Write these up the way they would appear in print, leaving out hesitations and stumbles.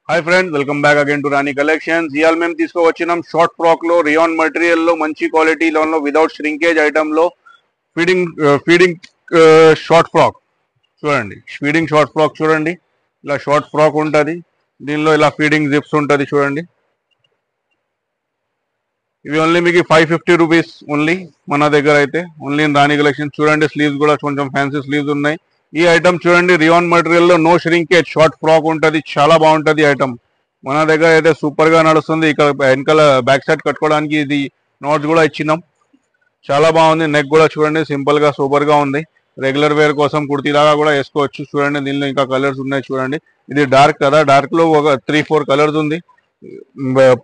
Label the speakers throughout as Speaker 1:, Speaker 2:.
Speaker 1: Hi friends, welcome back again to Rani collections. ఇవాళ మేము తీసుకువచ్చినాం short frock లో rayon material లో మంచి క్వాలిటీలో వితౌట్ ష్రింకేజ్ ఐటమ్ లో ఫీడింగ్ ఫీడింగ్ షార్ట్ ఫ్రాక్ చూడండి. ఫీడింగ్ షార్ట్ ఫ్రాక్ చూడండి, ఇలా షార్ట్ ఫ్రాక్ ఉంటుంది. దీనిలో ఇలా ఫీడింగ్ జిప్స్ ఉంటుంది చూడండి. ఇవి ఓన్లీ మీకు 550 రూపీస్ ఓన్లీ మన దగ్గర అయితే. Only in Rani collection. చూడండి, స్లీవ్స్ కూడా కొంచెం ఫ్యాన్సీ స్లీవ్స్ ఉన్నాయి. ఈ ఐటమ్ చూడండి, రియాన్ మెటీరియల్ లో నో ష్రింకేజ్ షార్ట్ ఫ్రాక్ ఉంటుంది. చాలా బాగుంటుంది ఐటమ్. మన దగ్గర అయితే సూపర్ గా నడుస్తుంది. ఇక్కడ వెనకాల బ్యాక్ సైడ్ కట్టుకోవడానికి ఇది నోట్స్ కూడా ఇచ్చినాం. చాలా బాగుంది. నెక్ కూడా చూడండి, సింపుల్ గా సూపర్ గా ఉంది. రెగ్యులర్ వేర్ కోసం కుర్తీ లాగా కూడా వేసుకోవచ్చు. చూడండి, దీనిలో ఇంకా కలర్స్ ఉన్నాయి చూడండి. ఇది డార్క్ కదా, డార్క్ లో ఒక 3-4 కలర్స్ ఉంది.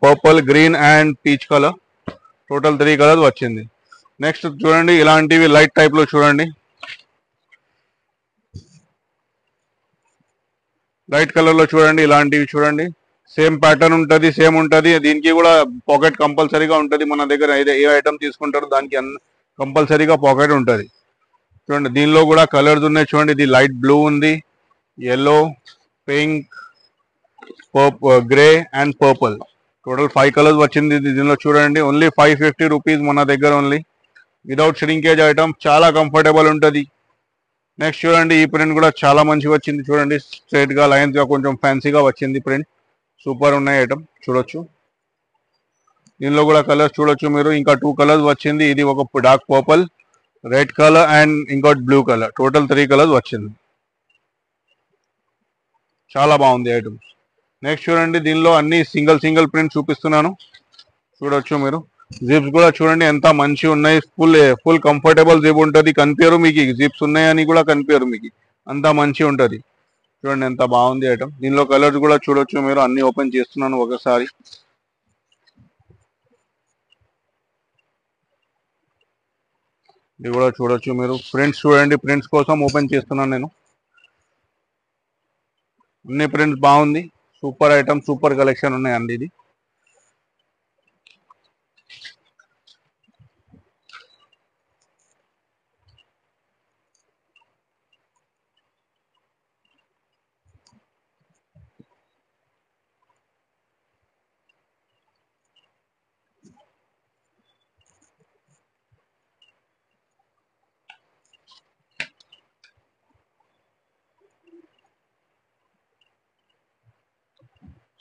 Speaker 1: Purple, green and peach colour, total 3 colours వచ్చింది. నెక్స్ట్ చూడండి, ఇలాంటివి లైట్ టైప్ లో చూడండి, లైట్ కలర్ లో చూడండి. ఇలాంటివి చూడండి, సేమ్ ప్యాటర్న్ ఉంటుంది, సేమ్ ఉంటుంది. దీనికి కూడా పాకెట్ కంపల్సరీగా ఉంటుంది. మన దగ్గర ఏ ఐటమ్ తీసుకుంటారో దానికి కంపల్సరీగా పాకెట్ ఉంటుంది. చూడండి, దీనిలో కూడా కలర్స్ ఉన్నాయి చూడండి. ఇది లైట్ బ్లూ ఉంది, yellow, pink, grey and purple. Total 5 colours వచ్చింది దీనిలో చూడండి. ఓన్లీ 550 రూపీస్ మన దగ్గర ఓన్లీ. వితౌట్ ష్రింకేజ్ ఐటమ్, చాలా కంఫర్టబుల్ ఉంటుంది. నెక్స్ట్ చూడండి, ఈ ప్రింట్ కూడా చాలా మంచిగా వచ్చింది చూడండి. స్ట్రైట్ గా లైన్స్ గా కొంచెం ఫ్యాన్సీగా వచ్చింది ప్రింట్. సూపర్ ఉన్నాయి ఐటమ్, చూడొచ్చు. దీనిలో కూడా కలర్స్ చూడొచ్చు మీరు. ఇంకా 2 కలర్స్ వచ్చింది. ఇది ఒక dark purple, red colour and ఇంకోటి బ్లూ కలర్. టోటల్ 3 కలర్స్ వచ్చింది. చాలా బాగుంది ఐటమ్. నెక్స్ట్ చూడండి, దీనిలో అన్ని సింగిల్ ప్రింట్ చూపిస్తున్నాను, చూడొచ్చు మీరు. జిప్స్ కూడా చూడండి ఎంత మంచి ఉన్నాయి. ఫుల్ కంఫర్టబుల్ జిప్ ఉంటుంది. కనిపించరు మీకు జిప్స్ ఉన్నాయని కూడా కనిపించరు మీకు, అంత మంచి ఉంటుంది. చూడండి ఎంత బాగుంది ఐటమ్. దీనిలో కలర్స్ కూడా చూడొచ్చు మీరు. అన్ని ఓపెన్ చేస్తున్నాను ఒకసారి. ఇది కూడా చూడొచ్చు మీరు. ప్రింట్స్ చూడండి, ప్రింట్స్ కోసం ఓపెన్ చేస్తున్నాను నేను. అన్ని ప్రింట్స్ బాగుంది. సూపర్ ఐటమ్, సూపర్ కలెక్షన్ ఉన్నాయి అండి. ఇది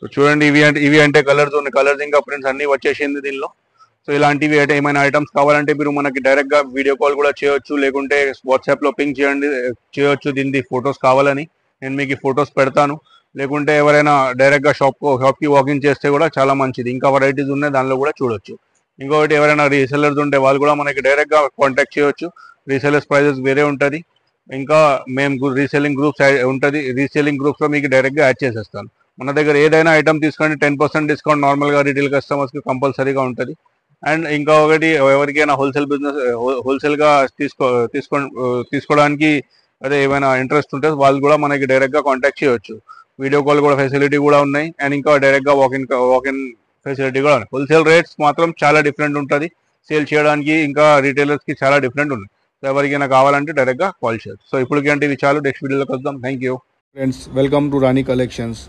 Speaker 1: సో చూడండి, ఇవి అంటే కలర్స్ ఉన్నాయి. కలర్స్ ఇంకా ప్రింట్స్ అన్ని వచ్చేసింది దీనిలో. సో ఇలాంటివి అయితే ఏమైనా ఐటమ్స్ కావాలంటే మీరు మనకి డైరెక్ట్ గా వీడియో కాల్ కూడా చేయొచ్చు, లేకుంటే వాట్సాప్ లో పింక్ చేయొచ్చు దీని ఫొటోస్ కావాలని. నేను మీకు ఫొటోస్ పెడతాను. లేకుంటే ఎవరైనా డైరెక్ట్ గా షాప్ కి వాకింగ్ చేస్తే కూడా చాలా మంచిది. ఇంకా వెరైటీస్ ఉన్నాయి, దానిలో కూడా చూడొచ్చు. ఇంకొకటి, ఎవరైనా రీసెల్లర్స్ ఉంటే వాళ్ళు కూడా మనకి డైరెక్ట్ గా కాంటాక్ట్ చేయొచ్చు. రీసెల్లర్స్ ప్రైజెస్ వేరే ఉంటుంది. ఇంకా మేము రీసెల్లింగ్ గ్రూప్స్ ఉంటుంది. రీసెల్లింగ్ గ్రూప్స్ లో మీకు డైరెక్ట్ గా యాడ్ చేసేస్తాను. మన దగ్గర ఏదైనా ఐటమ్ తీసుకోండి 10% డిస్కౌంట్ నార్మల్ గా రీటైల్ కస్టమర్స్ కి కంపల్సరీగా ఉంటుంది. అండ్ ఇంకా ఒకటి, ఎవరికైనా హోల్సేల్ గా తీసుకోవడానికి అదే ఏమైనా ఇంట్రెస్ట్ ఉంటే వాళ్ళు కూడా మనకి డైరెక్ట్ గా కాంటాక్ట్ చేయొచ్చు. వీడియో కాల్ కూడా ఫెసిలిటీ కూడా ఉన్నాయి. అండ్ ఇంకా డైరెక్ట్ గా వాకిన్ ఫెసిలిటీ కూడా ఉన్నాయి. హోల్సేల్ రేట్స్ మాత్రం చాలా డిఫరెంట్ ఉంటుంది. సేల్ చేయడానికి ఇంకా రీటైలర్స్ కి చాలా డిఫరెంట్ ఉన్నాయి. సో ఎవరికైనా కావాలంటే డైరెక్ట్ గా కాల్ చేయొచ్చు. సో ఇప్పటికి అంటే ఇవి చాలు. నెక్స్ట్ వీడియోలోకి వద్దాం. Thank you
Speaker 2: friends, welcome to Rani collections.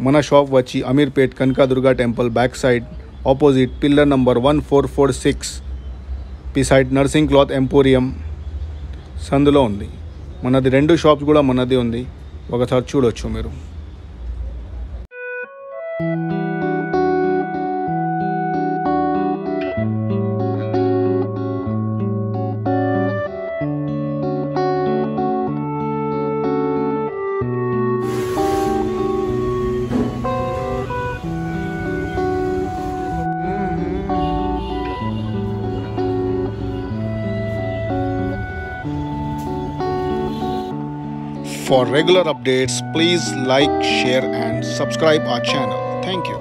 Speaker 2: మన షాప్ వచ్చి Ameerpet Kanakadurga temple back side opposite pillar number 1446 beside nursing cloth emporium సందులో ఉంది. మనది 2 షాప్స్ కూడా మనది ఉంది, ఒకసారి చూడొచ్చు మీరు. For regular updates, please like, share and subscribe our channel. Thank you.